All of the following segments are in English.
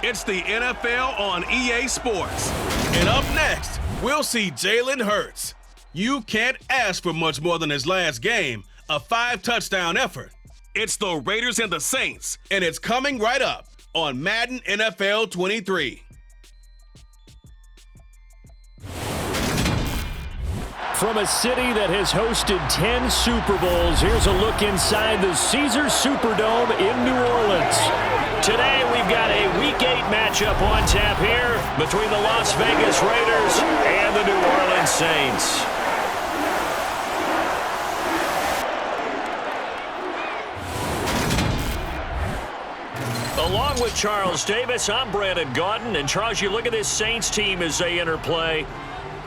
It's the NFL on EA Sports. And up next, we'll see Jalen Hurts. You can't ask for much more than his last game, a 5-touchdown effort. It's the Raiders and the Saints, and it's coming right up on Madden NFL 23. From a city that has hosted 10 Super Bowls, here's a look inside the Caesars Superdome in New Orleans. Today we've got a Week 8 matchup on tap here between the Las Vegas Raiders and the New Orleans Saints. Along with Charles Davis, I'm Brandon Gaudin. And Charles, you look at this Saints team as they interplay.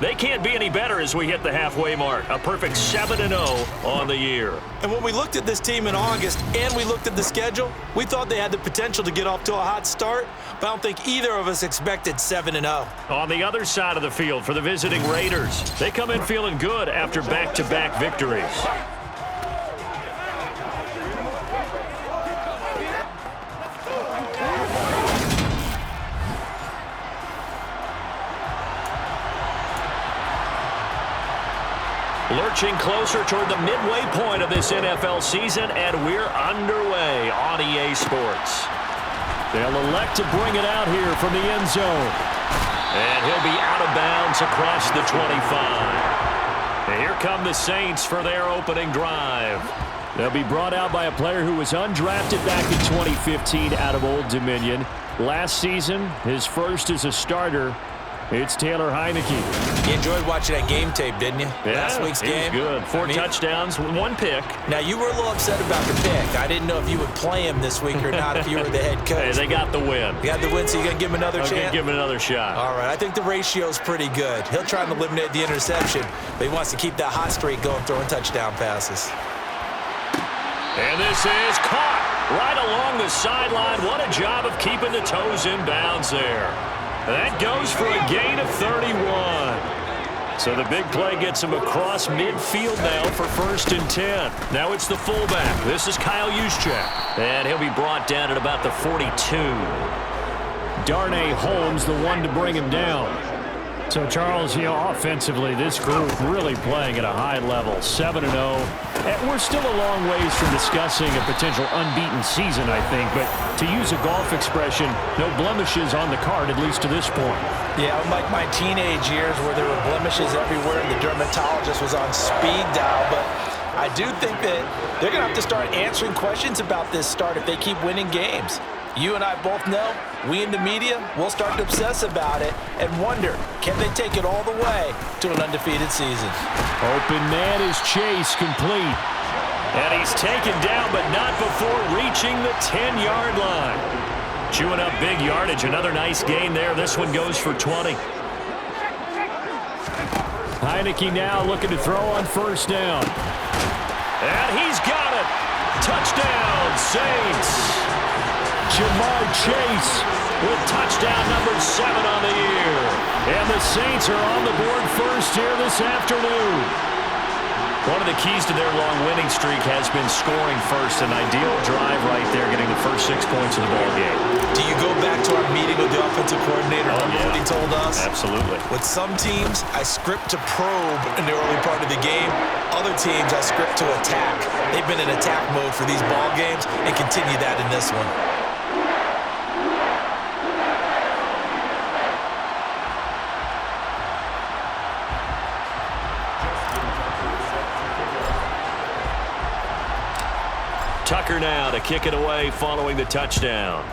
They can't be any better as we hit the halfway mark. A perfect 7-0 on the year. And when we looked at this team in August and we looked at the schedule, we thought they had the potential to get off to a hot start, but I don't think either of us expected 7-0. On the other side of the field for the visiting Raiders, they come in feeling good after back-to-back victories. Lurching closer toward the midway point of this NFL season, and we're underway on EA Sports. They'll elect to bring it out here from the end zone. And he'll be out of bounds across the 25. And here come the Saints for their opening drive. They'll be brought out by a player who was undrafted back in 2015 out of Old Dominion. Last season, his first as a starter. It's Taylor Heineke. You enjoyed watching that game tape, didn't you? Yeah, Last week's game. It was good. Four touchdowns, one pick. Now, you were a little upset about the pick. I didn't know if you would play him this week or not if you were the head coach. Hey, they got the win. You got the win, so you're going to give him another chance? I'm going to give him another shot. All right, I think the ratio's pretty good. He'll try and eliminate the interception, but he wants to keep that hot streak going, throwing touchdown passes. And this is caught right along the sideline. What a job of keeping the toes in bounds there. That goes for a gain of 31. So the big play gets him across midfield now for 1st and 10. Now it's the fullback. This is Kyle Juszczyk. And he'll be brought down at about the 42. Darnay Holmes, the one to bring him down. So, Charles, offensively, this group really playing at a high level, 7-0. And we're still a long ways from discussing a potential unbeaten season, I think. But to use a golf expression, no blemishes on the card, at least to this point. Yeah, unlike my teenage years where there were blemishes everywhere and the dermatologist was on speed dial. But I do think that they're going to have to start answering questions about this start if they keep winning games. You and I both know, we in the media will start to obsess about it and wonder, can they take it all the way to an undefeated season? Open man is Chase, complete. And he's taken down, but not before reaching the 10-yard line. Chewing up big yardage, another nice gain there. This one goes for 20. Heineke now looking to throw on 1st down. And he's got it. Touchdown, Saints. Jamar Chase with touchdown number 7 on the year. And the Saints are on the board first here this afternoon. One of the keys to their long winning streak has been scoring first. An ideal drive right there, getting the first 6 points of the ball game. Do you go back to our meeting with the offensive coordinator? Remember what he told us? Absolutely. With some teams, I script to probe in the early part of the game. Other teams, I script to attack. They've been in attack mode for these ball games and continue that in this one. Tucker now to kick it away following the touchdown.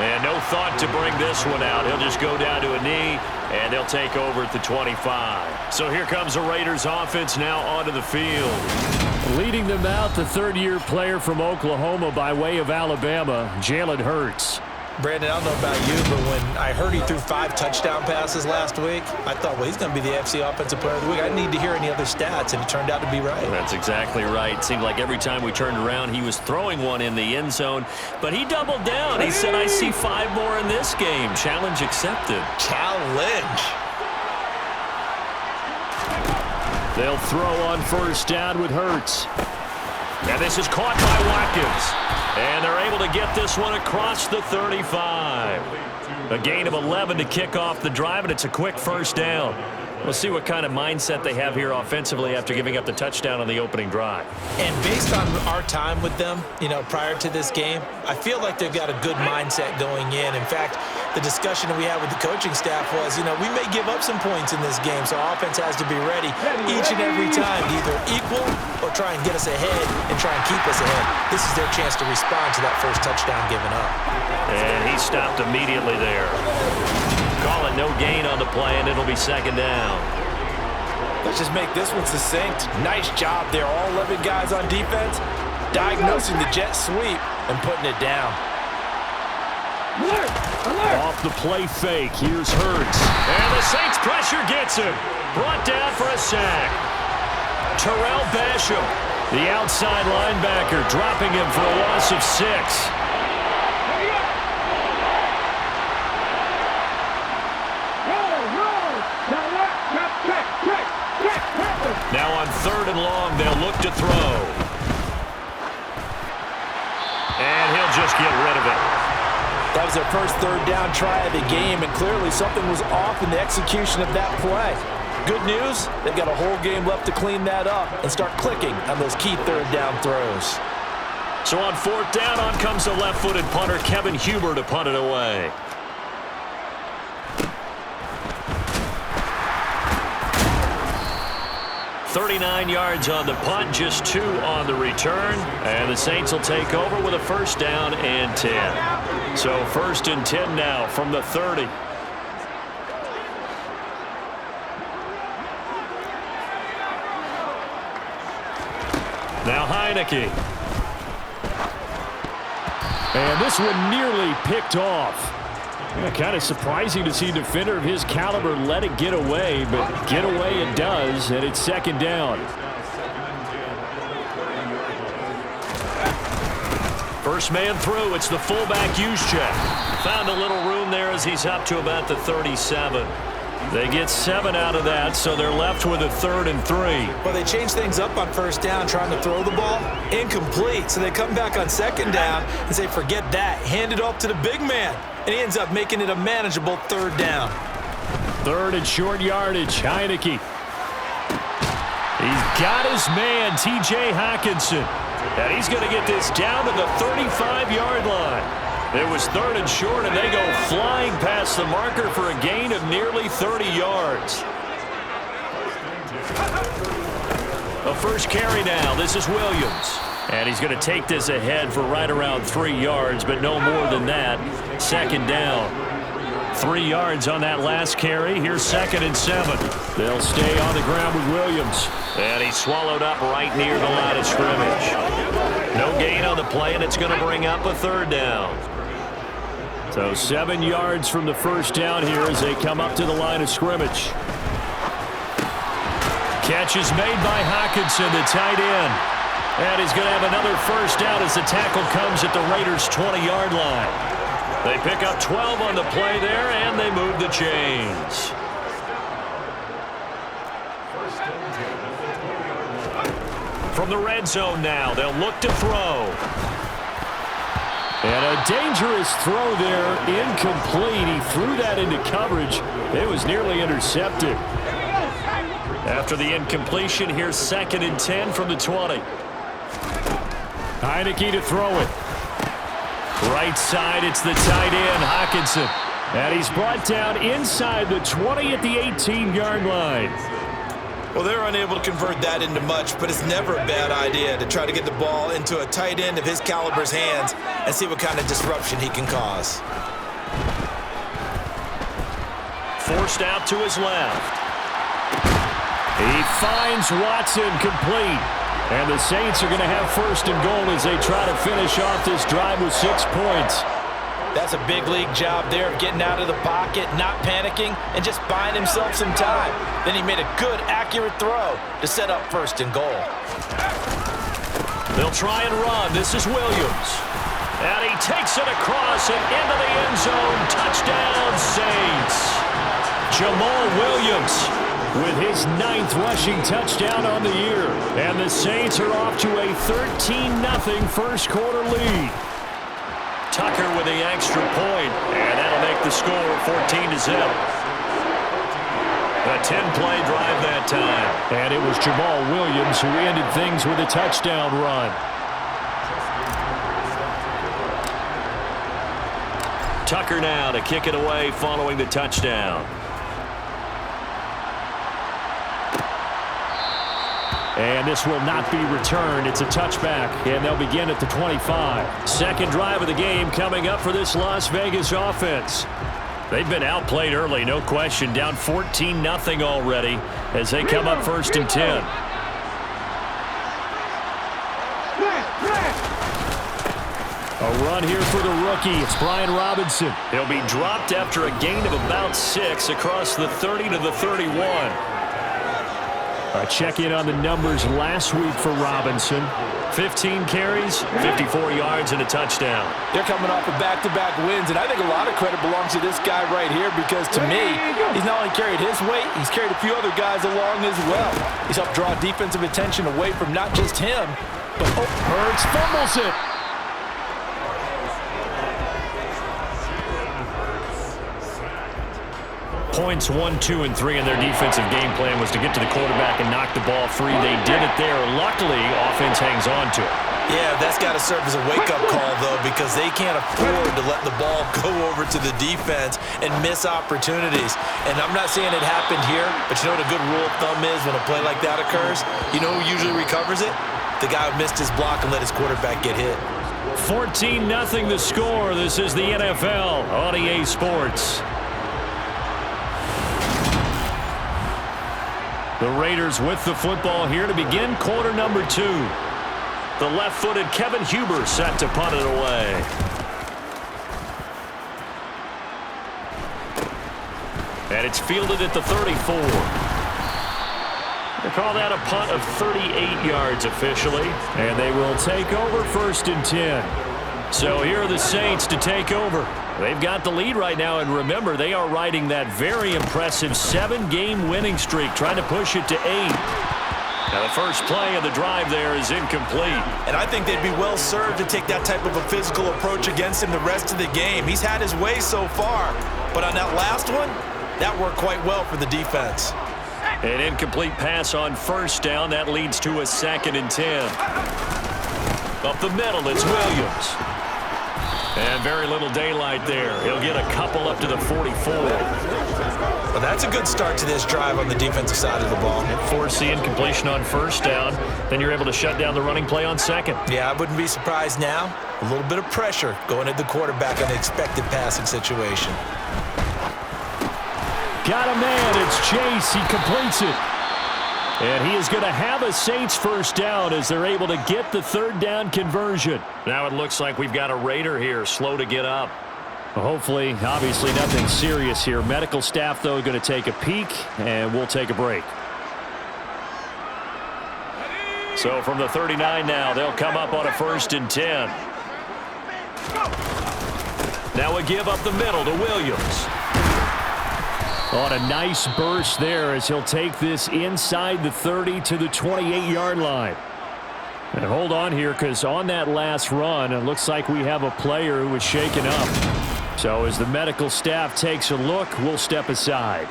And no thought to bring this one out. He'll just go down to a knee, and they'll take over at the 25. So here comes the Raiders offense now onto the field. Leading them out, the 3rd-year player from Oklahoma by way of Alabama, Jalen Hurts. Brandon, I don't know about you, but when I heard he threw 5 touchdown passes last week, I thought, well, he's going to be the AFC Offensive Player of the Week. I didn't need to hear any other stats, and it turned out to be right. That's exactly right. It seemed like every time we turned around, he was throwing one in the end zone. But he doubled down. He said, I see 5 more in this game. Challenge accepted. Challenge. They'll throw on 1st down with Hurts. And this is caught by Watkins. And they're able to get this one across the 35. A gain of 11 to kick off the drive, and it's a quick first down. We'll see what kind of mindset they have here offensively after giving up the touchdown on the opening drive. And based on our time with them, prior to this game, I feel like they've got a good mindset going in. In fact, the discussion we had with the coaching staff was, we may give up some points in this game, so our offense has to be ready each and every time to either equal or try and get us ahead and try and keep us ahead. This is their chance to respond to that first touchdown given up. And he stopped immediately there. Call it no gain on the play, and it'll be second down. Let's just make this one succinct. Nice job there. All 11 guys on defense diagnosing the jet sweep and putting it down. Off the play fake, here's Hurts. And the Saints pressure gets him. Brought down for a sack. Terrell Basham, the outside linebacker, dropping him for a loss of 6. Now on 3rd and long, they'll look to throw. And he'll just get rid of it. That was their first 3rd down try of the game, and clearly something was off in the execution of that play. Good news, they've got a whole game left to clean that up and start clicking on those key 3rd down throws. So on 4th down, on comes the left-footed punter, Kevin Huber, to punt it away. $39 yards on the punt, just 2 on the return. And the Saints will take over with a first down and 10. So 1st and 10 now from the 30. Now Heineke. And this one nearly picked off. Yeah, kind of surprising to see a defender of his caliber let it get away, but get away it does, and it's second down. First man through, it's the fullback Juszczyk. Found a little room there as he's up to about the 37. They get 7 out of that, so they're left with a 3rd and 3. Well, they changed things up on 1st down, trying to throw the ball. Incomplete. So they come back on 2nd down and say, forget that. Hand it off to the big man. And he ends up making it a manageable 3rd down. 3rd and short yardage. Heineke. He's got his man, T.J. Hockenson. And he's going to get this down to the 35-yard line. It was 3rd and short, and they go flying past the marker for a gain of nearly 30 yards. A first carry now. This is Williams. And he's going to take this ahead for right around 3 yards, but no more than that. Second down. 3 yards on that last carry. Here's 2nd and 7. They'll stay on the ground with Williams. And he's swallowed up right near the line of scrimmage. No gain on the play, and it's going to bring up a 3rd down. So 7 yards from the first down here as they come up to the line of scrimmage. Catch is made by Hockenson, the tight end. And he's going to have another first down as the tackle comes at the Raiders' 20-yard line. They pick up 12 on the play there, and they move the chains. From the red zone now, they'll look to throw. And a dangerous throw there, incomplete. He threw that into coverage. It was nearly intercepted. After the incompletion, here's 2nd and 10 from the 20. Heineke to throw it. Right side, it's the tight end, Hockenson. And he's brought down inside the 20 at the 18-yard line. Well, they're unable to convert that into much, but it's never a bad idea to try to get the ball into a tight end of his caliber's hands and see what kind of disruption he can cause. Forced out to his left. He finds Watson complete. And the Saints are going to have 1st and goal as they try to finish off this drive with 6 points. That's a big league job there of getting out of the pocket, not panicking, and just buying himself some time. Then he made a good, accurate throw to set up 1st and goal. They'll try and run. This is Williams. And he takes it across and into the end zone. Touchdown, Saints. Jamal Williams with his 9th rushing touchdown on the year. And the Saints are off to a 13-0 first quarter lead. Tucker with the extra point, and that'll make the score 14-0. A 10-play drive that time. And it was Jamal Williams who ended things with a touchdown run. Tucker now to kick it away following the touchdown. And this will not be returned. It's a touchback, and they'll begin at the 25. Second drive of the game coming up for this Las Vegas offense. They've been outplayed early, no question. Down 14-0 already as they come up 1st and 10. A run here for the rookie. It's Brian Robinson. He'll be dropped after a gain of about 6 across the 30 to the 31. A check-in on the numbers last week for Robinson. 15 carries, 54 yards, and a touchdown. They're coming off of back-to-back wins, and I think a lot of credit belongs to this guy right here because, to me, he's not only carried his weight, he's carried a few other guys along as well. He's helped draw defensive attention away from not just him, but Hurts fumbles it. Points 1, 2, and 3 in their defensive game plan was to get to the quarterback and knock the ball free. They did it there. Luckily, offense hangs on to it. Yeah, that's got to serve as a wake-up call, though, because they can't afford to let the ball go over to the defense and miss opportunities. And I'm not saying it happened here, but you know what a good rule of thumb is when a play like that occurs? You know who usually recovers it? The guy who missed his block and let his quarterback get hit. 14-0 the score. This is the NFL on EA Sports. The Raiders with the football here to begin quarter number 2. The left-footed Kevin Huber set to punt it away. And it's fielded at the 34. They call that a punt of 38 yards officially. And they will take over 1st and 10. So here are the Saints to take over. They've got the lead right now, and remember, they are riding that very impressive 7-game winning streak, trying to push it to 8. Now, the first play of the drive there is incomplete. And I think they'd be well served to take that type of a physical approach against him the rest of the game. He's had his way so far, but on that last one, that worked quite well for the defense. An incomplete pass on 1st down. That leads to a 2nd and 10. Up the middle, it's Williams. And very little daylight there. He'll get a couple up to the 44. Well, that's a good start to this drive on the defensive side of the ball. Force the incompletion on 1st down. Then you're able to shut down the running play on 2nd. Yeah, I wouldn't be surprised now. A little bit of pressure going at the quarterback on the expected passing situation. Got a man. It's Chase. He completes it. And he is going to have a Saints 1st down as they're able to get the 3rd down conversion. Now it looks like we've got a Raider here, slow to get up. Well, hopefully, obviously nothing serious here. Medical staff, though, going to take a peek, and we'll take a break. So from the 39 now, they'll come up on a 1st and 10. Now a give up the middle to Williams. On a nice burst there as he'll take this inside the 30 to the 28-yard line. And hold on here because on that last run, it looks like we have a player who was shaken up. So as the medical staff takes a look, we'll step aside.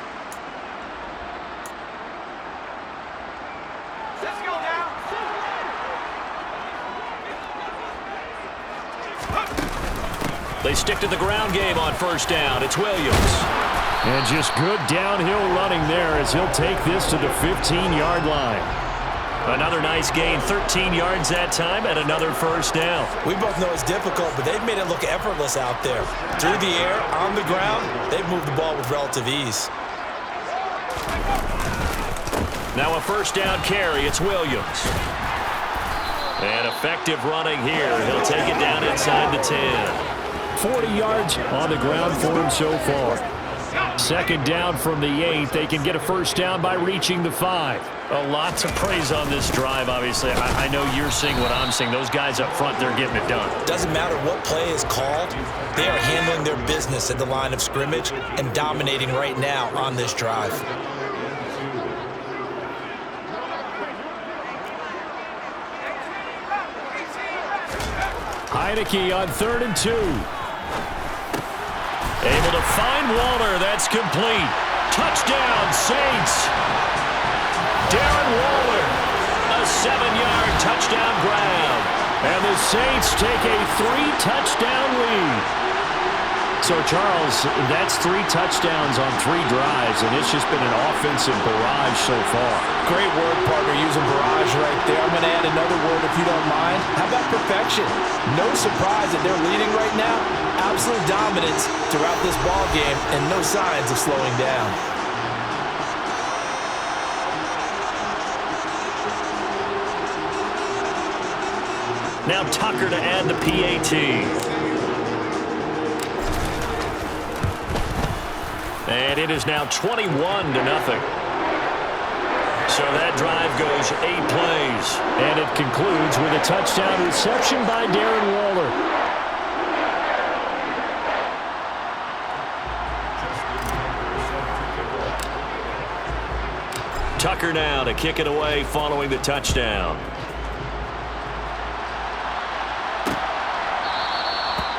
They stick to the ground game on 1st down. It's Williams. And just good downhill running there as he'll take this to the 15-yard line. Another nice gain, 13 yards that time, and another 1st down. We both know it's difficult, but they've made it look effortless out there. Through the air, on the ground, they've moved the ball with relative ease. Now a 1st down carry, it's Williams. And effective running here. He'll take it down inside the 10. 40 yards on the ground for him so far. 2nd down from the 8. They can get a 1st down by reaching the 5. A lot to praise on this drive, obviously. I know you're seeing what I'm seeing. Those guys up front, they're getting it done. Doesn't matter what play is called. They are handling their business at the line of scrimmage and dominating right now on this drive. Heineke on 3rd and 2. Able to find Waller. That's complete. Touchdown, Saints. Darren Waller, a 7-yard touchdown grab. And the Saints take a 3-touchdown lead. So, Charles, that's 3 touchdowns on 3 drives, and it's just been an offensive barrage so far. Great word, partner, using barrage right there. I'm going to add another word if you don't mind. How about perfection? No surprise that they're leading right now. Absolute dominance throughout this ball game and no signs of slowing down. Now Tucker to add the PAT. And it is now 21-0. So that drive goes 8 plays. And it concludes with a touchdown reception by Darren Waller. Tucker now to kick it away following the touchdown.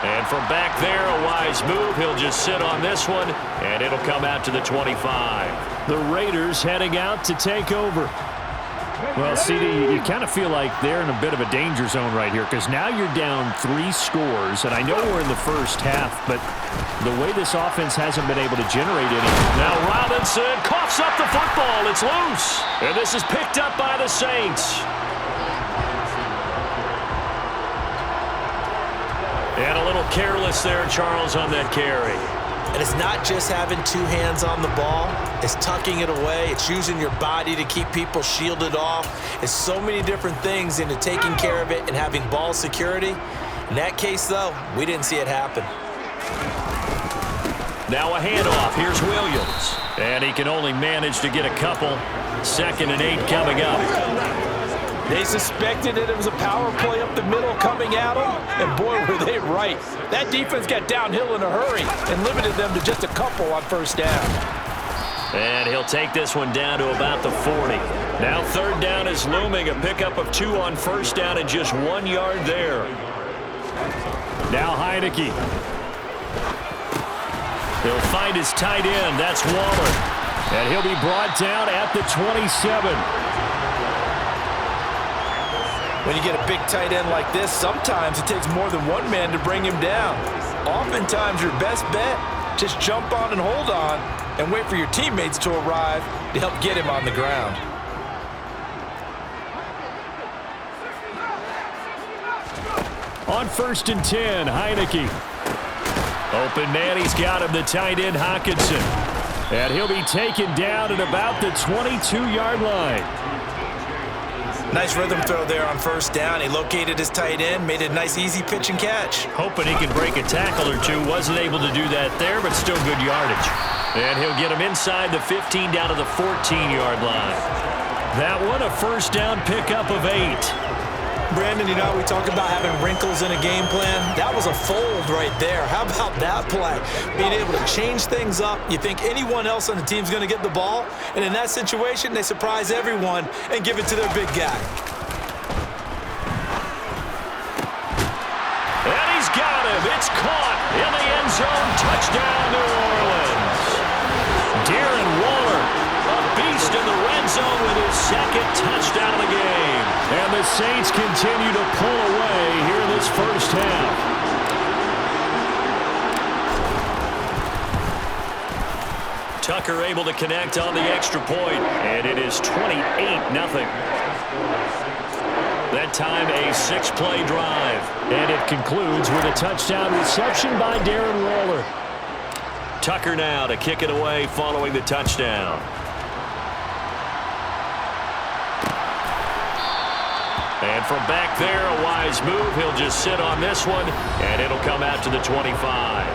And from back there, a wise move. He'll just sit on this one, and it'll come out to the 25. The Raiders heading out to take over. Well, CD, you kind of feel like they're in a bit of a danger zone right here because now you're down 3 scores, and I know we're in the first half, but the way this offense hasn't been able to generate any. Now Robinson coughs up the football. It's loose, and this is picked up by the Saints. And a little careless there, Charles, on that carry. And it's not just having 2 hands on the ball. It's tucking it away. It's using your body to keep people shielded off. It's so many different things into taking care of it and having ball security. In that case, though, we didn't see it happen. Now a handoff. Here's Williams. And he can only manage to get a couple. 2nd and 8 coming up. They suspected that it was a power play up the middle coming at them, and boy, were they right. That defense got downhill in a hurry and limited them to just a couple on 1st down. And he'll take this one down to about the 40. Now 3rd down is looming, a pickup of 2 on 1st down and just 1 yard there. Now Heineke. He'll find his tight end. That's Waller. And he'll be brought down at the 27. When you get a big tight end like this, sometimes it takes more than one man to bring him down. Oftentimes, your best bet, just jump on and hold on and wait for your teammates to arrive to help get him on the ground. On 1st and 10, Heineke. Open man, he's got him, the tight end, Hockenson. And he'll be taken down at about the 22-yard line. Nice rhythm throw there on 1st down. He located his tight end, made a nice easy pitch and catch. Hoping he can break a tackle or 2. Wasn't able to do that there, but still good yardage. And he'll get him inside the 15 down to the 14-yard line. That one a 1st down pickup of 8. Brandon, you know, we talk about having wrinkles in a game plan. That was a fold right there. How about that play? Being able to change things up. You think anyone else on the team's going to get the ball, and in that situation, they surprise everyone and give it to their big guy. And he's got him. It's caught in the end zone. Touchdown, New Orleans. Darren Waller, a beast in the red zone with his 2nd touchdown of the game. And the Saints continue to pull away here in this 1st half. Tucker able to connect on the extra point, and it is 28-0. That time a 6-play drive. And it concludes with a touchdown reception by Darren Waller. Tucker now to kick it away following the touchdown. And from back there, a wise move. He'll just sit on this one, and it'll come out to the 25.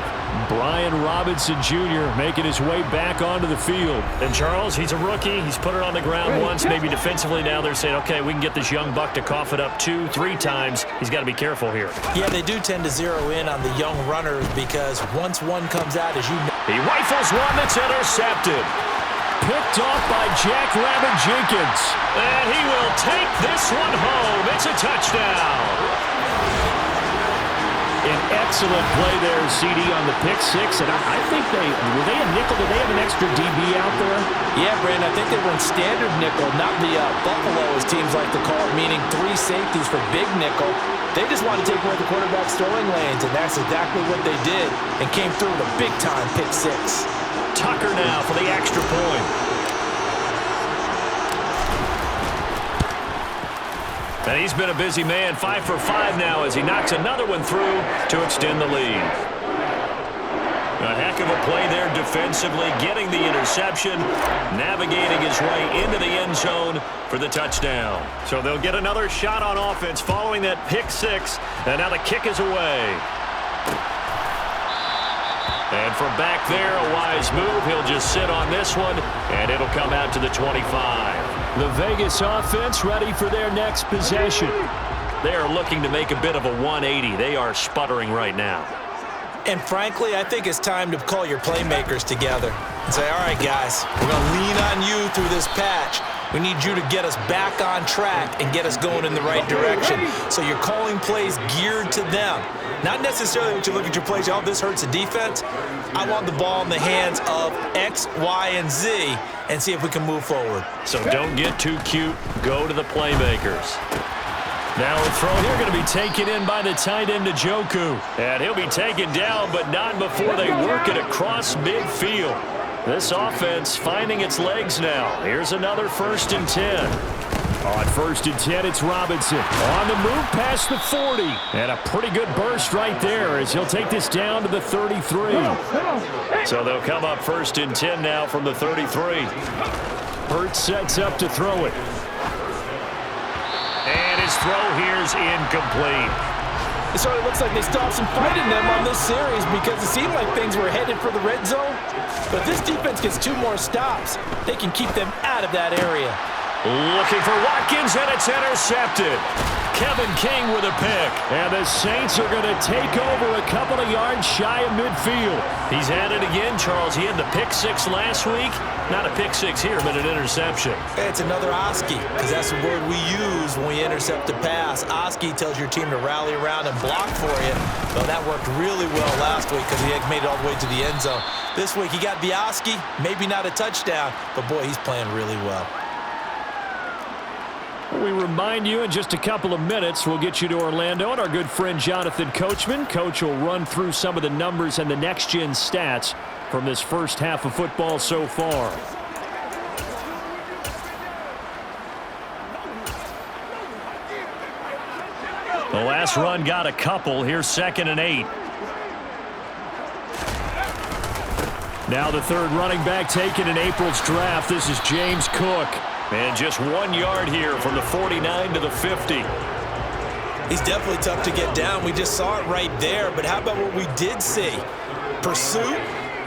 Brian Robinson Jr. making his way back onto the field. And Charles, he's a rookie. He's put it on the ground once, maybe defensively. Now they're saying, okay, we can get this young buck to cough it up 2, 3 times. He's got to be careful here. Yeah, they do tend to zero in on the young runners because once one comes out, as you know. He rifles one that's intercepted. Picked off by Jack Rabbit Jenkins. And he will take this one home. It's a touchdown. excellent play there, CD, on the pick six. And I think were they a nickel? Did they have an extra DB out there? Yeah, Brandon, I think they run standard nickel, not the Buffalo, as teams like to call it, meaning 3 safeties for big nickel. They just want to take away the quarterback's throwing lanes, and that's exactly what they did, and came through with a big-time pick six. Tucker now for the extra point. And he's been a busy man, 5 for 5 now as he knocks another one through to extend the lead. A heck of a play there defensively, getting the interception, navigating his way into the end zone for the touchdown. So they'll get another shot on offense following that pick six, and now the kick is away. And from back there, a wise move. He'll just sit on this one, and it'll come out to the 25. The Vegas offense ready for their next possession. They are looking to make a bit of a 180. They are sputtering right now. And frankly, I think it's time to call your playmakers together and say, all right, guys, we're going to lean on you through this patch. We need you to get us back on track and get us going in the right direction. So you're calling plays geared to them. Not necessarily when you look at your plays, oh, this hurts the defense. I want the ball in the hands of X, Y, and Z and see if we can move forward. So don't get too cute. Go to the playmakers. Now a throw here going to be taken in by the tight end Njoku. And he'll be taken down, but not before they work it across midfield. This offense finding its legs now. Here's another 1st and 10. On 1st and 10, it's Robinson. On the move past the 40. And a pretty good burst right there as he'll take this down to the 33. So they'll come up 1st and 10 now from the 33. Hurts sets up to throw it. And his throw here's incomplete. It sort of looks like they stopped some fight in them on this series because it seemed like things were headed for the red zone. But if this defense gets 2 more stops, they can keep them out of that area. Looking for Watkins, and it's intercepted. Kevin King with a pick. And the Saints are going to take over a couple of yards shy of midfield. He's at it again, Charles. He had the pick six last week. Not a pick six here, but an interception. It's another Oski, because that's the word we use when we intercept a pass. Oski tells your team to rally around and block for you. Well, that worked really well last week because he had made it all the way to the end zone. This week he got the Oski, maybe not a touchdown, but boy, he's playing really well. We remind you in just a couple of minutes, we'll get you to Orlando and our good friend Jonathan Coachman. Coach will run through some of the numbers and the next-gen stats from this first half of football so far. The last run got a couple. Here's 2nd and 8. Now the 3rd running back taken in April's draft. This is James Cook. And just 1 yard here from the 49 to the 50. He's definitely tough to get down. We just saw it right there. But how about what we did see? Pursuit,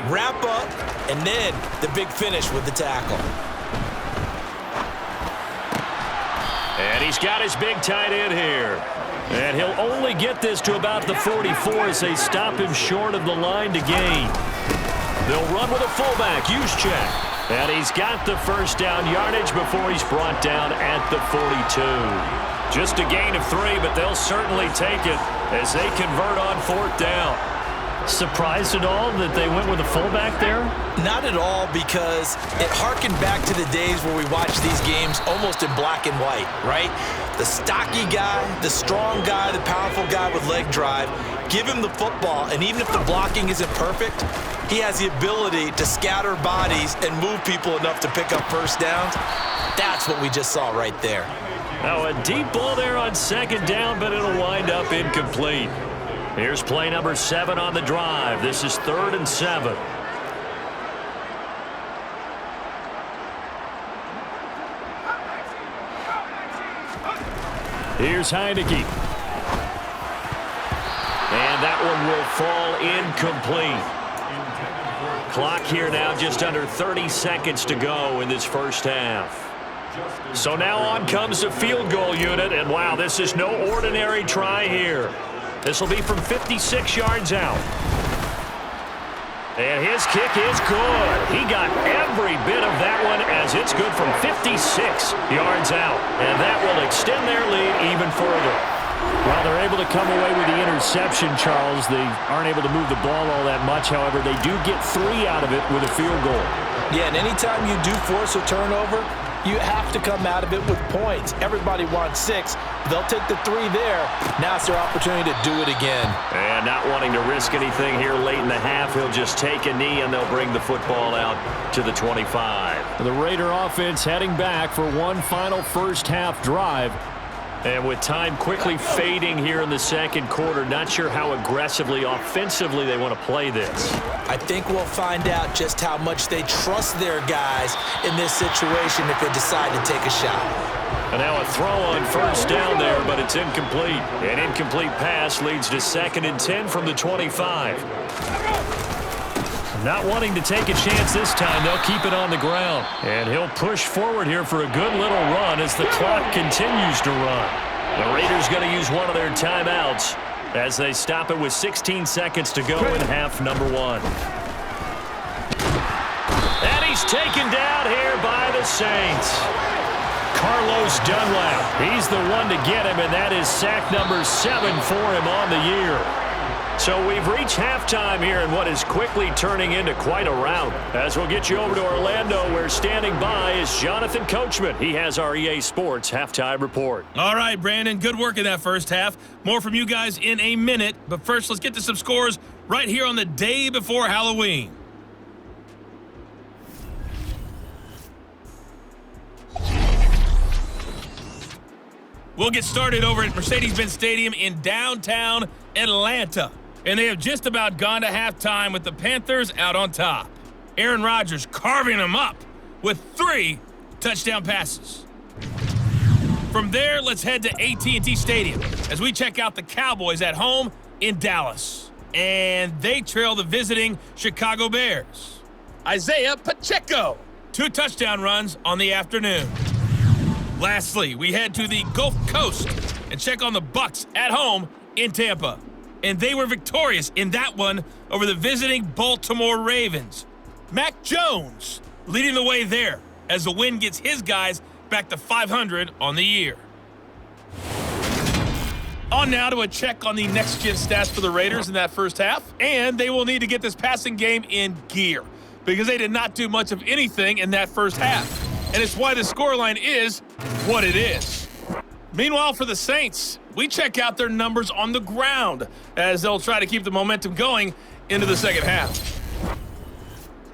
wrap up, and then the big finish with the tackle. And he's got his big tight end here. And he'll only get this to about the 44 as they stop him short of the line to gain. They'll run with a fullback, Juszczyk. And he's got the 1st down yardage before he's brought down at the 42. Just a gain of 3, but they'll certainly take it as they convert on 4th down. Surprised at all that they went with a fullback there? Not at all, because it harkened back to the days where we watched these games almost in black and white, right? The stocky guy, the strong guy, the powerful guy with leg drive. Give him the football, and even if the blocking isn't perfect, he has the ability to scatter bodies and move people enough to pick up 1st downs. That's what we just saw right there. Now a deep ball there on 2nd down, but it'll wind up incomplete. Here's play number 7 on the drive. This is 3rd and 7. Here's Heineke. And that one will fall incomplete. Clock here now just under 30 seconds to go in this first half. So now on comes the field goal unit, and wow, this is no ordinary try here. This will be from 56 yards out. And his kick is good. He got every bit of that one as it's good from 56 yards out. And that will extend their lead even further. Well, they're able to come away with the interception, Charles. They aren't able to move the ball all that much. However, they do get 3 out of it with a field goal. Yeah, and anytime you do force a turnover, you have to come out of it with points. Everybody wants 6. They'll take the 3 there. Now it's their opportunity to do it again. And not wanting to risk anything here late in the half, he'll just take a knee, and they'll bring the football out to the 25. The Raider offense heading back for one final first-half drive. And with time quickly fading here in the second quarter, not sure how aggressively, offensively they want to play this. I think we'll find out just how much they trust their guys in this situation if they decide to take a shot. And now a throw on first down there, but it's incomplete. An incomplete pass leads to 2nd and 10 from the 25. Not wanting to take a chance this time, they'll keep it on the ground. And he'll push forward here for a good little run as the clock continues to run. The Raiders going to use one of their timeouts as they stop it with 16 seconds to go in half number 1. And he's taken down here by the Saints. Carlos Dunlap, he's the one to get him, and that is sack number 7 for him on the year. So we've reached halftime here in what is quickly turning into quite a rout. As we'll get you over to Orlando, where standing by is Jonathan Coachman. He has our EA Sports halftime report. All right, Brandon, good work in that first half. More from you guys in a minute. But first, let's get to some scores right here on the day before Halloween. We'll get started over at Mercedes-Benz Stadium in downtown Atlanta. And they have just about gone to halftime with the Panthers out on top. Aaron Rodgers carving them up with 3 touchdown passes. From there, let's head to AT&T Stadium as we check out the Cowboys at home in Dallas. And they trail the visiting Chicago Bears. Isaiah Pacheco, 2 touchdown runs on the afternoon. Lastly, we head to the Gulf Coast and check on the Bucs at home in Tampa. And they were victorious in that one over the visiting Baltimore Ravens. Mac Jones leading the way there as the win gets his guys back to 500 on the year. On now to a check on the next-gen stats for the Raiders in that first half. And they will need to get this passing game in gear because they did not do much of anything in that first half. And it's why the scoreline is what it is. Meanwhile, for the Saints, we check out their numbers on the ground as they'll try to keep the momentum going into the second half.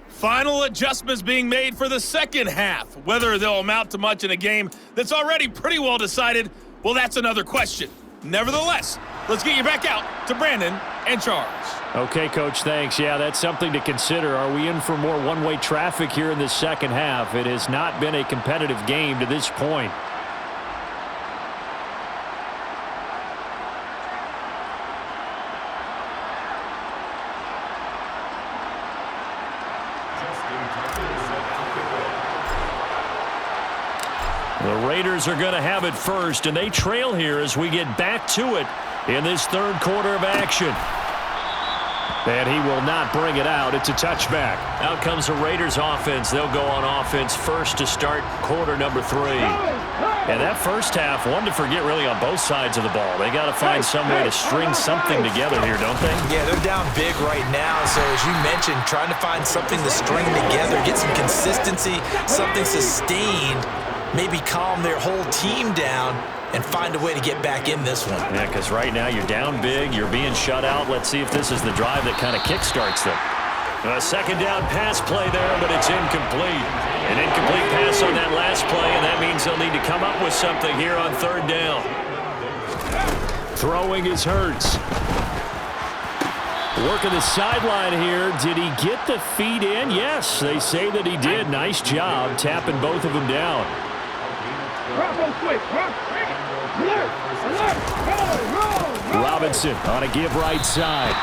Final adjustments being made for the second half. Whether they'll amount to much in a game that's already pretty well decided, well, that's another question. Nevertheless, let's get you back out to Brandon and Charles. Okay, Coach, thanks. Yeah, that's something to consider. Are we in for more one-way traffic here in the second half? It has not been a competitive game to this point. The Raiders are going to have it first, and they trail here as we get back to it in this third quarter of action. And he will not bring it out. It's a touchback. Out comes the Raiders offense. They'll go on offense first to start quarter number 3. And that first half, one to forget really on both sides of the ball. They got to find some way to string something together here, don't they? Yeah, they're down big right now. So as you mentioned, trying to find something to string together, get some consistency, something sustained, maybe calm their whole team down and find a way to get back in this one. Yeah, because right now you're down big, you're being shut out. Let's see if this is the drive that kind of kickstarts them. A second down pass play there, but it's incomplete. An incomplete pass on that last play, and that means they'll need to come up with something here on third down. Throwing is Hurts. Working the sideline here. Did he get the feet in? Yes, they say that he did. Nice job tapping both of them down. Robinson on a give right side.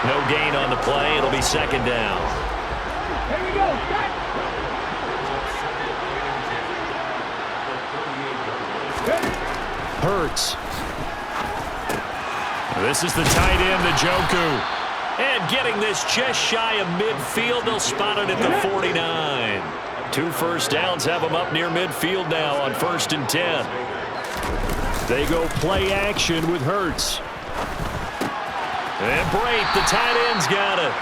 No gain on the play. It'll be second down. Here we go. Hurts. This is the tight end, Njoku. And getting this just shy of midfield. They'll spot it at the 49. 2 first downs have them up near midfield now on 1st and 10. They go play action with Hurts. And Brate, the tight end's got it.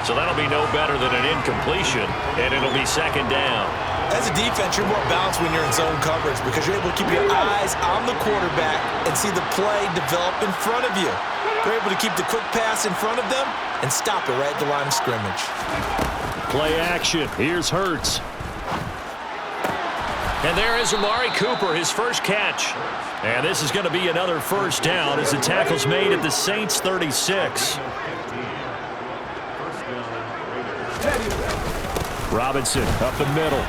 So that'll be no better than an incompletion, and it'll be second down. As a defense, you're more balanced when you're in zone coverage because you're able to keep your eyes on the quarterback and see the play develop in front of you. They're able to keep the quick pass in front of them and stop it right at the line of scrimmage. Play action. Here's Hurts. And there is Amari Cooper, his first catch. And this is going to be another first down as the tackle's made at the Saints' 36. Robinson up the middle.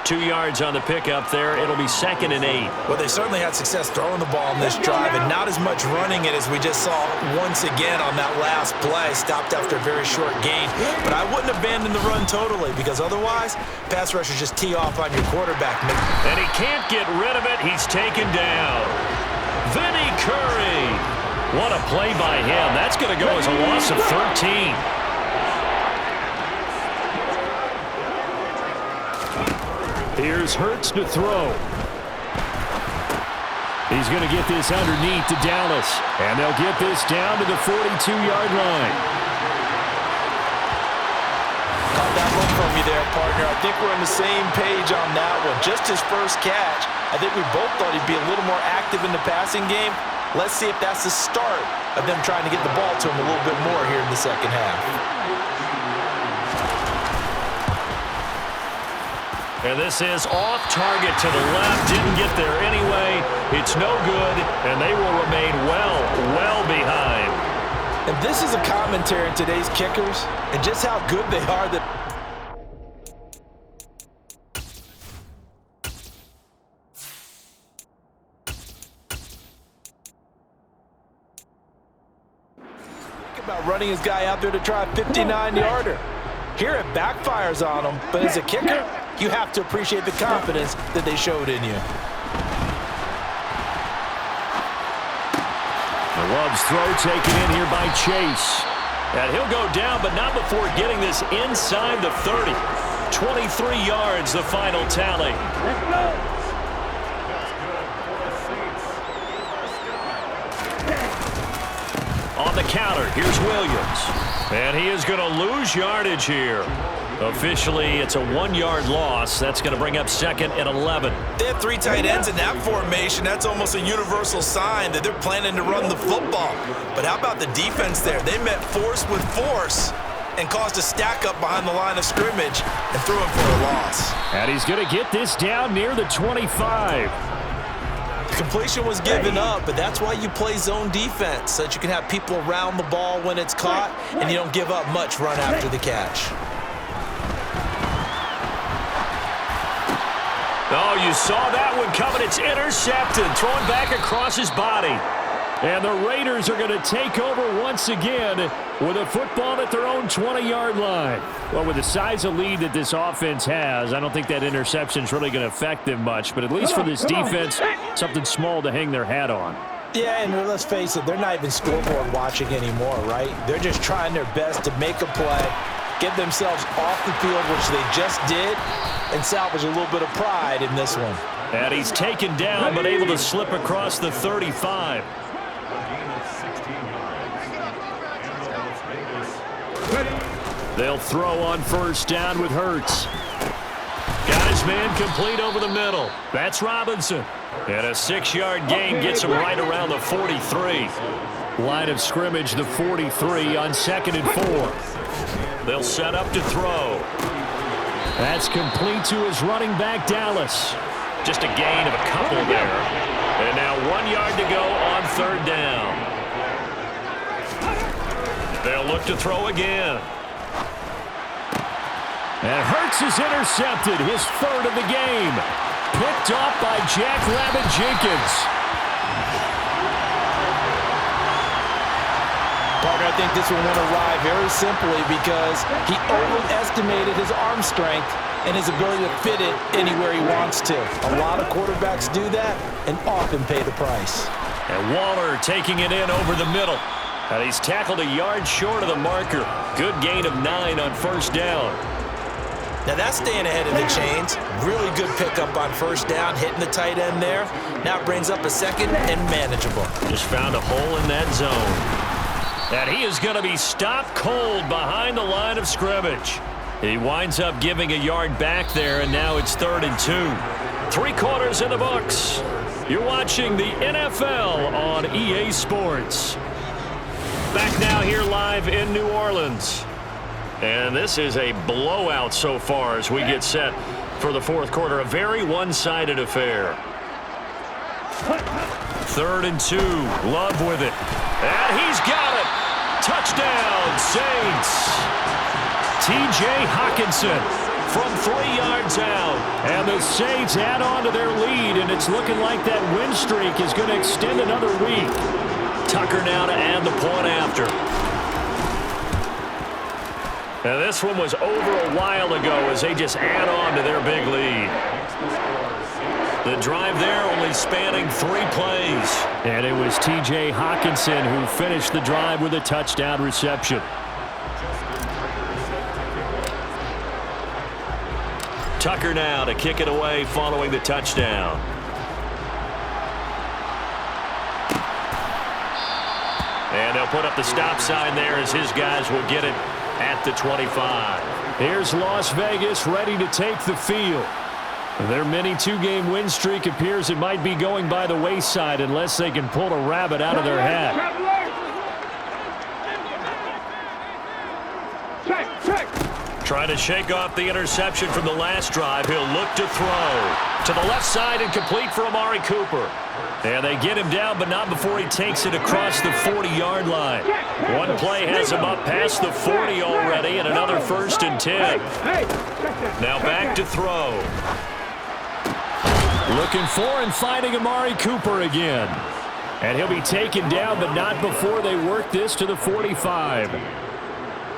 2 yards on the pickup there. It'll be 2nd and 8. Well, they certainly had success throwing the ball in this drive and not as much running it as we just saw once again on that last play. Stopped after a very short gain. But I wouldn't abandon the run totally because otherwise, pass rushers just tee off on your quarterback. And he can't get rid of it. He's taken down. Vinny Curry. What a play by him. That's going to go as a loss of 13. Here's Hurts to throw. He's going to get this underneath to Dallas. And they'll get this down to the 42-yard line. Caught that look from you there, partner. I think we're on the same page on that one. Just his first catch, I think we both thought he'd be a little more active in the passing game. Let's see if that's the start of them trying to get the ball to him a little bit more here in the second half. And this is off target to the left. Didn't get there anyway. It's no good, and they will remain well behind. And this is a commentary on today's kickers and just how good they are. Think about running his guy out there to try a 59-yarder. Here it backfires on him, but as a kicker, you have to appreciate the confidence that they showed in you. The Love's throw taken in here by Chase. And he'll go down, but not before getting this inside the 30. 23 yards, the final tally. Let's go. On the counter, here's Williams. And he is going to lose yardage here. Officially, it's a 1-yard loss. That's going to bring up 2nd and 11. They have 3 tight ends in that formation. That's almost a universal sign that they're planning to run the football. But how about the defense there? They met force with force and caused a stack up behind the line of scrimmage and threw him for a loss. And he's going to get this down near the 25. Completion was given up, but that's why you play zone defense, so that you can have people around the ball when it's caught and you don't give up much run after the catch. Oh, you saw that one coming. It's intercepted, thrown back across his body. And the Raiders are going to take over once again with a football at their own 20-yard line. Well, with the size of lead that this offense has, I don't think that interception is really going to affect them much. But at least for this defense, something small to hang their hat on. Yeah, and let's face it, they're not even scoreboard watching anymore, right? They're just trying their best to make a play, get themselves off the field, which they just did, and salvage a little bit of pride in this one. And he's taken down, but able to slip across the 35. They'll throw on first down with Hurts. Got his man complete over the middle. That's Robinson. And a 6-yard gain gets him right around the 43. Line of scrimmage, the 43 on 2nd and 4. They'll set up to throw. That's complete to his running back, Dallas. Just a gain of a couple there. And now 1 yard to go on 3rd down. They'll look to throw again. And Hurts is intercepted, his 3rd of the game. Picked off by Jack Rabbit Jenkins. Partner, I think this one went awry very simply because he overestimated his arm strength and his ability to fit it anywhere he wants to. A lot of quarterbacks do that and often pay the price. And Waller taking it in over the middle. And he's tackled a yard short of the marker. Good gain of 9 on 1st down. Now that's staying ahead of the chains. Really good pickup on first down, hitting the tight end there. Now it brings up a second and manageable. Just found a hole in that zone. And he is going to be stopped cold behind the line of scrimmage. He winds up giving a yard back there, and now it's 3rd and 2. 3 quarters in the books. You're watching the NFL on EA Sports. Back now here live in New Orleans. And this is a blowout so far as we get set for the 4th quarter. A very one-sided affair. 3rd and 2. Love with it. And he's got it. Touchdown, Saints. T.J. Hockenson from 3 yards out. And the Saints add on to their lead, and it's looking like that win streak is going to extend another week. Tucker now to add the point after. Now this one was over a while ago as they just add on to their big lead. The drive there only spanning 3 plays. And it was T.J. Hockenson who finished the drive with a touchdown reception. Tucker now to kick it away following the touchdown. And they'll put up the stop sign there as his guys will get it at the 25. Here's Las Vegas ready to take the field. Their mini 2-game win streak appears it might be going by the wayside unless they can pull a rabbit out of their hat. Trying to shake off the interception from the last drive. He'll look to throw. To the left side and complete for Amari Cooper. And they get him down, but not before he takes it across the 40-yard line. One play has him up past the 40 already, and another 1st and 10. Now back to throw. Looking for and finding Amari Cooper again. And he'll be taken down, but not before they work this to the 45.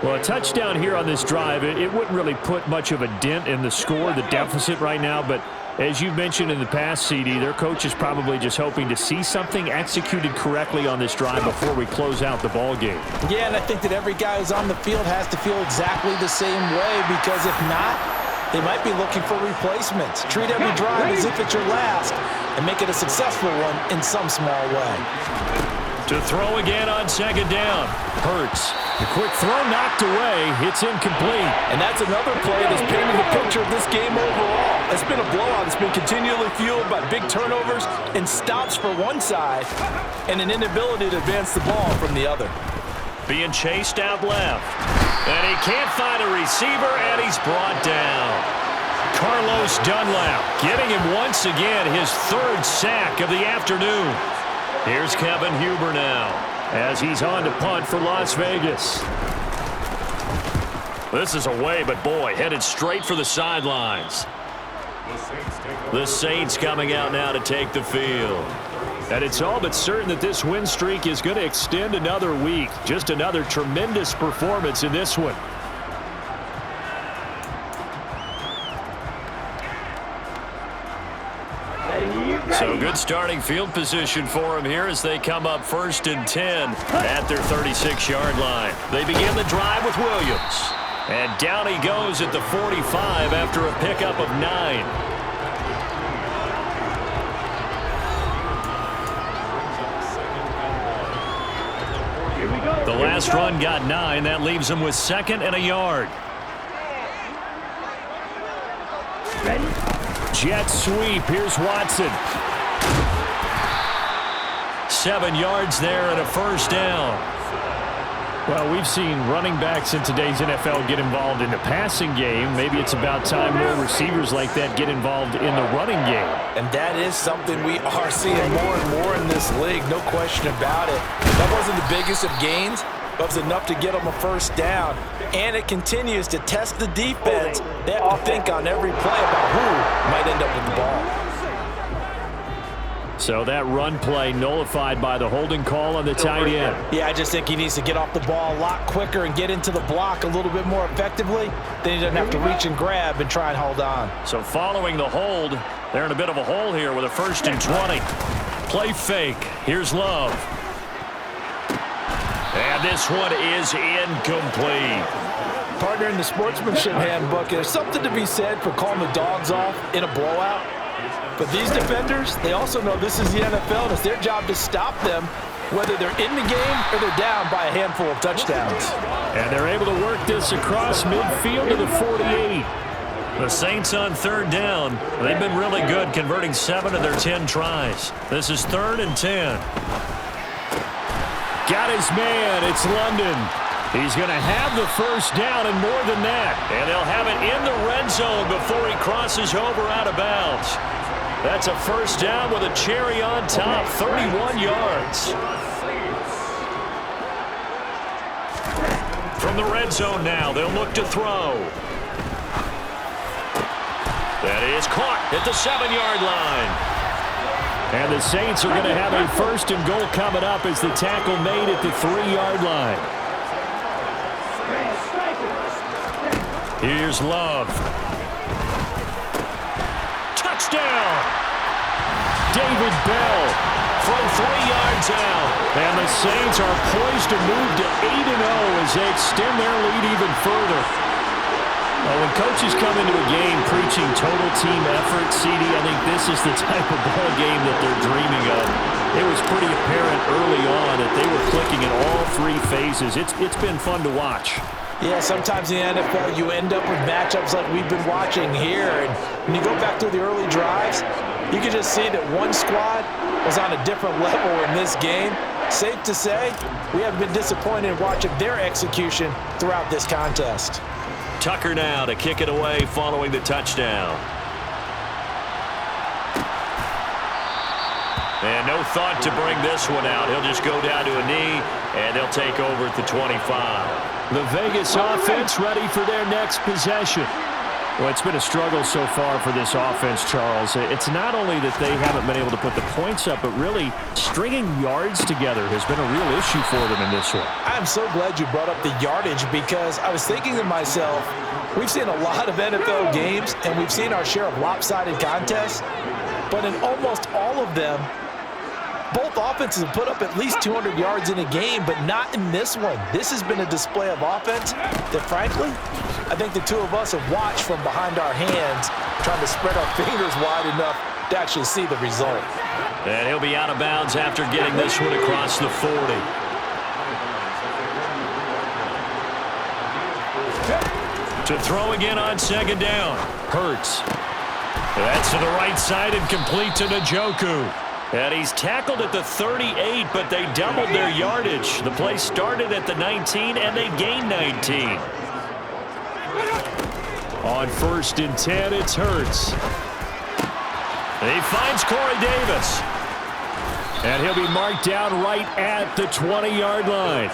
Well, a touchdown here on this drive, it wouldn't really put much of a dent in the score, the deficit right now, but as you mentioned in the past, CD, their coach is probably just hoping to see something executed correctly on this drive before we close out the ball game. Yeah, and I think that every guy who's on the field has to feel exactly the same way, because if not, they might be looking for replacements. Treat every drive as if it's your last and make it a successful one in some small way. To throw again on 2nd down. Hurts. The quick throw knocked away. It's incomplete. And that's another play that's painted the picture of this game overall. It's been a blowout. It's been continually fueled by big turnovers and stops for one side and an inability to advance the ball from the other. Being chased out left. And he can't find a receiver, and he's brought down. Carlos Dunlap getting him once again his 3rd sack of the afternoon. Here's Kevin Huber now as he's on to punt for Las Vegas. This is away, but boy, headed straight for the sidelines. The Saints coming out now to take the field. And it's all but certain that this win streak is going to extend another week. Just another tremendous performance in this one. So good starting field position for him here as they come up 1st and 10 at their 36-yard line. They begin the drive with Williams. And down he goes at the 45 after a pickup of 9. The last run got 9. That leaves him with 2nd and a yard. Jet sweep. Here's Watson. 7 yards there and a 1st down. Well, we've seen running backs in today's NFL get involved in the passing game. Maybe it's about time more receivers like that get involved in the running game. And that is something we are seeing more and more in this league, no question about it. That wasn't the biggest of gains, but it was enough to get them a 1st down. And it continues to test the defense. They have to think on every play about who might end up with the ball. So that run play nullified by the holding call on the tight end. Yeah, I just think he needs to get off the ball a lot quicker and get into the block a little bit more effectively. Then he doesn't have to reach and grab and try and hold on. So following the hold, they're in a bit of a hole here with a 1st and 20. Play fake. Here's Love. And this one is incomplete. Partner, in the sportsmanship handbook, there's something to be said for calling the dogs off in a blowout. But these defenders, they also know this is the NFL, and it's their job to stop them, whether they're in the game or they're down by a handful of touchdowns. And they're able to work this across midfield to the 48. The Saints on third down. They've been really good, converting 7 of their 10 tries. This is 3rd and 10. Got his man. It's London. He's going to have the first down and more than that. And they'll have it in the red zone before he crosses over out of bounds. That's a first down with a cherry on top, 31 yards. From the red zone now, they'll look to throw. That is caught at the 7-yard line. And the Saints are going to have a first and goal coming up as the tackle made at the 3-yard line. Here's Love. Touchdown! David Bell from 3 yards out. And the Saints are poised to move to 8-0 as they extend their lead even further. When coaches come into a game preaching total team effort, CD, I think this is the type of ball game that they're dreaming of. It was pretty apparent early on that they were clicking in all 3 phases. It's been fun to watch. Yeah, sometimes in the NFL you end up with matchups like we've been watching here. And when you go back to the early drives, you can just see that one squad was on a different level in this game. Safe to say, we have been disappointed in watching their execution throughout this contest. Tucker now to kick it away following the touchdown. And no thought to bring this one out. He'll just go down to a knee, and they'll take over at the 25. The Vegas offense ready for their next possession. Well, it's been a struggle so far for this offense, Charles. It's not only that they haven't been able to put the points up, but really stringing yards together has been a real issue for them in this one. I'm so glad you brought up the yardage because I was thinking to myself, we've seen a lot of NFL games and we've seen our share of lopsided contests, but in almost all of them, both offenses have put up at least 200 yards in a game, but not in this one. This has been a display of offense that, frankly, I think the two of us have watched from behind our hands, trying to spread our fingers wide enough to actually see the result. And he'll be out of bounds after getting this one across the 40. To throw again on second down. Hurts. That's to the right side and complete to Njoku. And he's tackled at the 38, but they doubled their yardage. The play started at the 19, and they gained 19. On 1st and 10, it's Hurts. He finds Corey Davis. And he'll be marked down right at the 20-yard line.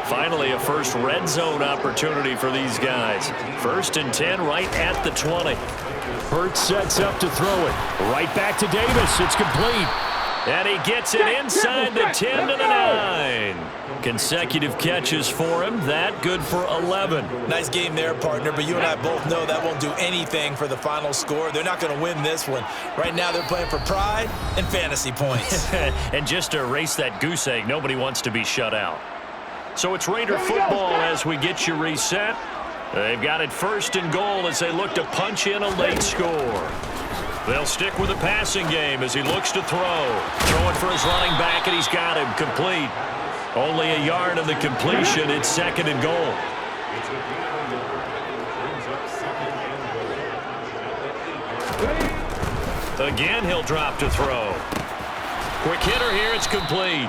Finally, a first red zone opportunity for these guys. 1st and 10 right at the 20. Hurts sets up to throw it. Right back to Davis. It's complete. And he gets it inside the 10 to the 9. Consecutive catches for him. That good for 11. Nice game there, partner, but you and I both know that won't do anything for the final score. They're not going to win this one. Right now they're playing for pride and fantasy points. And just to erase that goose egg, nobody wants to be shut out. So it's Raider football as we get you reset. They've got it 1st and goal as they look to punch in a late score. They'll stick with the passing game as he looks to throw. Throwing for his running back, and he's got him complete. Only a yard of the completion. It's 2nd and goal. Again, he'll drop to throw. Quick hitter here. It's complete.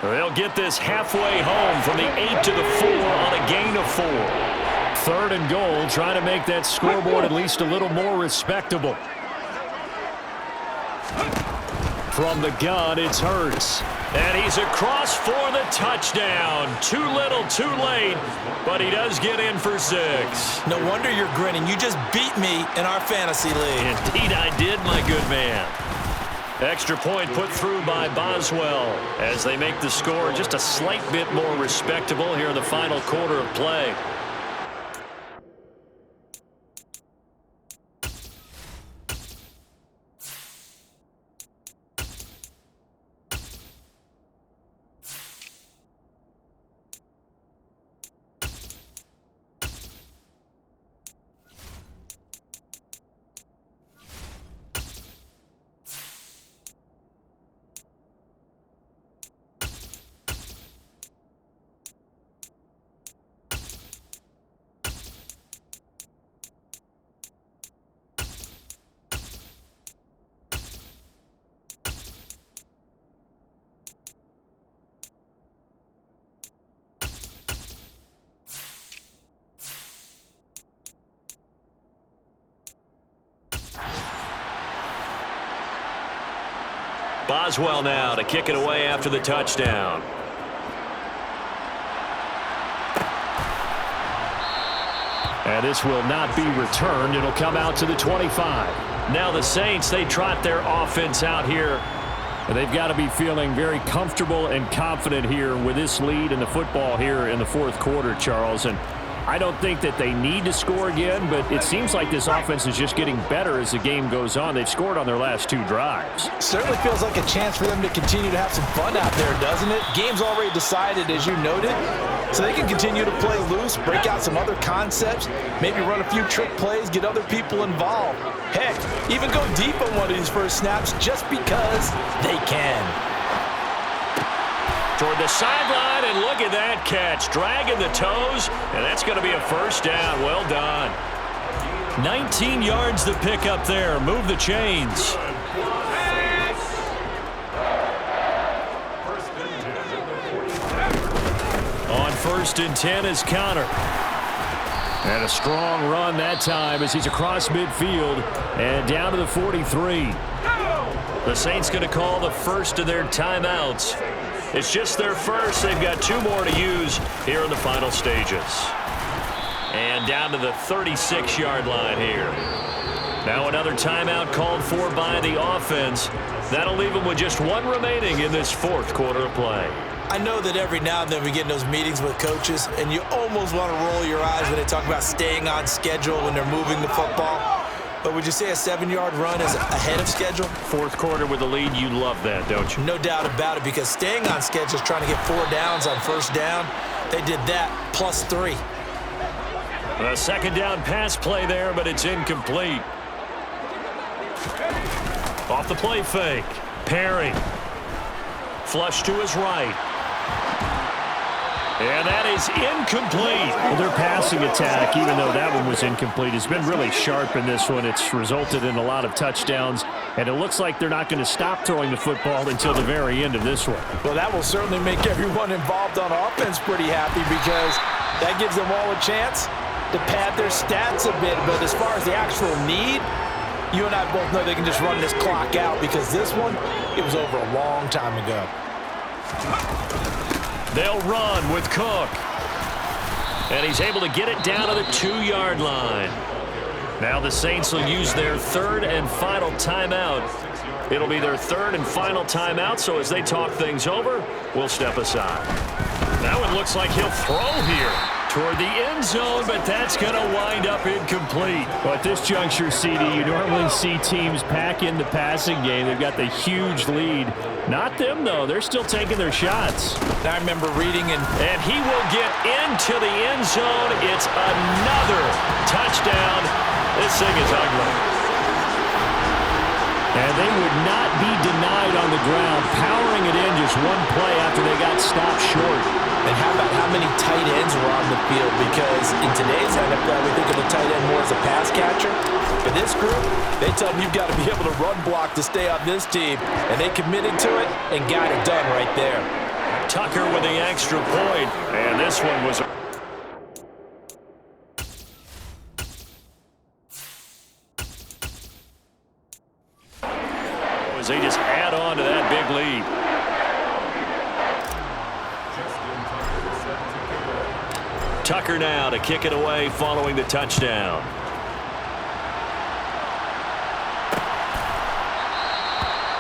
They'll get this halfway home from the 8 to the 4 on a gain of 4. 3rd and goal, trying to make that scoreboard at least a little more respectable. From the gun, it's Hurts. And he's across for the touchdown. Too little, too late, but he does get in for 6. No wonder you're grinning. You just beat me in our fantasy league. Indeed I did, my good man. Extra point put through by Boswell as they make the score just a slight bit more respectable here in the final quarter of play. Boswell now to kick it away after the touchdown. And this will not be returned. It'll come out to the 25. Now the Saints, they trot their offense out here. And they've got to be feeling very comfortable and confident here with this lead in the football here in the fourth quarter, Charles. And I don't think that they need to score again, but it seems like this offense is just getting better as the game goes on. They've scored on their last 2 drives. Certainly feels like a chance for them to continue to have some fun out there, doesn't it? Game's already decided, as you noted, so they can continue to play loose, break out some other concepts, maybe run a few trick plays, get other people involved. Heck, even go deep on one of these first snaps just because they can. Toward the sideline, and look at that catch. Dragging the toes, and that's going to be a first down. Well done. 19 yards to pick up there. Move the chains. On 1st and 10 is Connor. And a strong run that time as he's across midfield and down to the 43. The Saints going to call the first of their timeouts. It's just their first. They've got 2 more to use here in the final stages. And down to the 36-yard line here. Now another timeout called for by the offense. That'll leave them with just 1 remaining in this fourth quarter of play. I know that every now and then we get in those meetings with coaches, and you almost want to roll your eyes when they talk about staying on schedule when they're moving the football. But would you say a 7-yard run is ahead of schedule? Fourth quarter with the lead, you love that, don't you? No doubt about it, because staying on schedule is trying to get 4 downs on first down. They did that plus 3. A second down pass play there, but it's incomplete. Off the play fake. Perry. Flush to his right. And that is incomplete. Well, their passing attack, even though that one was incomplete, has been really sharp in this one. It's resulted in a lot of touchdowns, and it looks like they're not going to stop throwing the football until the very end of this one. Well, that will certainly make everyone involved on offense pretty happy, because that gives them all a chance to pad their stats a bit. But as far as the actual need, you and I both know they can just run this clock out, because this one, it was over a long time ago. They'll run with Cook. And he's able to get it down to the 2-yard line. Now the Saints will use their 3rd and final timeout. It'll be their 3rd and final timeout, so as they talk things over, we'll step aside. That one looks like he'll throw here toward the end zone, but that's going to wind up incomplete. Well, at this juncture, CD, you normally see teams pack in the passing game. They've got the huge lead. Not them, though. They're still taking their shots. I remember reading, and he will get into the end zone. It's another touchdown. This thing is ugly. And they would not be denied on the ground, powering it in just one play after they got stopped short. And how about how many tight ends were on the field? Because in today's NFL, we think of the tight end more as a pass catcher. But this group, they tell them you've got to be able to run block to stay on this team. And they committed to it and got it done right there. Tucker with the extra point. And this one was as they just add on to that big lead. Tucker now to kick it away following the touchdown.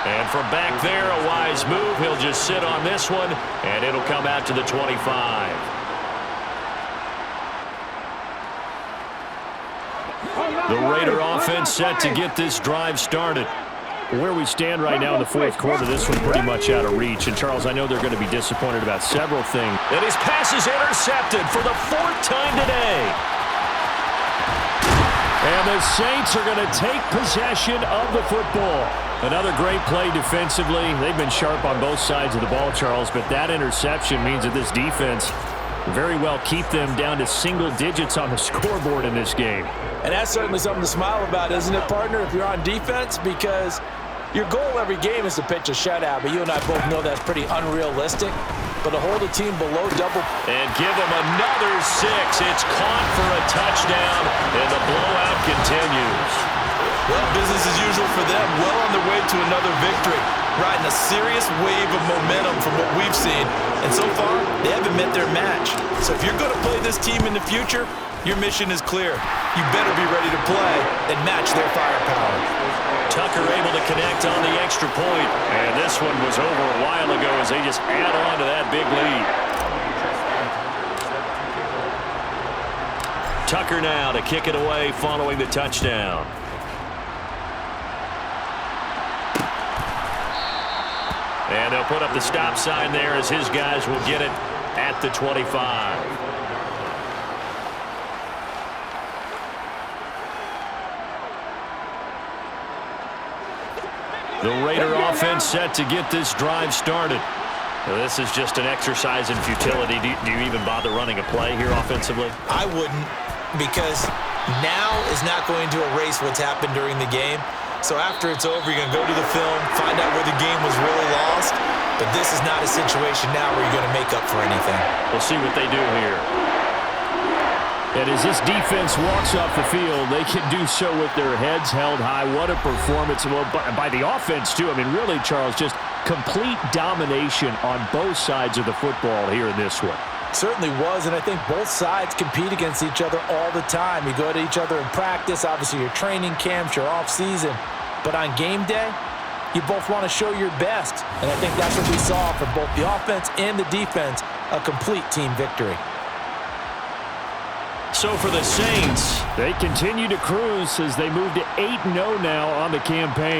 And from back there, a wise move. He'll just sit on this one, and it'll come out to the 25. The Raider offense set to get this drive started. Where we stand right now in the fourth quarter, this one's pretty much out of reach. And, Charles, I know they're going to be disappointed about several things. And his pass is intercepted for the 4th time today. And the Saints are going to take possession of the football. Another great play defensively. They've been sharp on both sides of the ball, Charles, but that interception means that this defense very well keep them down to single digits on the scoreboard in this game. And that's certainly something to smile about, isn't it, partner, if you're on defense? Because your goal every game is to pitch a shutout, but you and I both know that's pretty unrealistic. But to hold a team below double. And give them another 6. It's caught for a touchdown, and the blowout continues. Well, business as usual for them. Well on their way to another victory. Riding a serious wave of momentum from what we've seen. And so far, they haven't met their match. So if you're going to play this team in the future, your mission is clear. You better be ready to play and match their firepower. Tucker able to connect on the extra point. And this one was over a while ago as they just add on to that big lead. Tucker now to kick it away following the touchdown. And they'll put up the stop sign there as his guys will get it at the 25. The Raider offense set to get this drive started. Now, this is just an exercise in futility. Do you even bother running a play here offensively? I wouldn't, because now is not going to erase what's happened during the game. So after it's over, you're going to go to the film, find out where the game was really lost. But this is not a situation now where you're going to make up for anything. We'll see what they do here. And as this defense walks off the field, they can do so with their heads held high. What a performance by the offense, too. I mean, really, Charles, just complete domination on both sides of the football here in this one. Certainly was, and I think both sides compete against each other all the time. You go to each other in practice, obviously your training camps, your off-season. But on game day, you both want to show your best. And I think that's what we saw from both the offense and the defense, a complete team victory. So for the Saints, they continue to cruise as they move to 8-0 now on the campaign.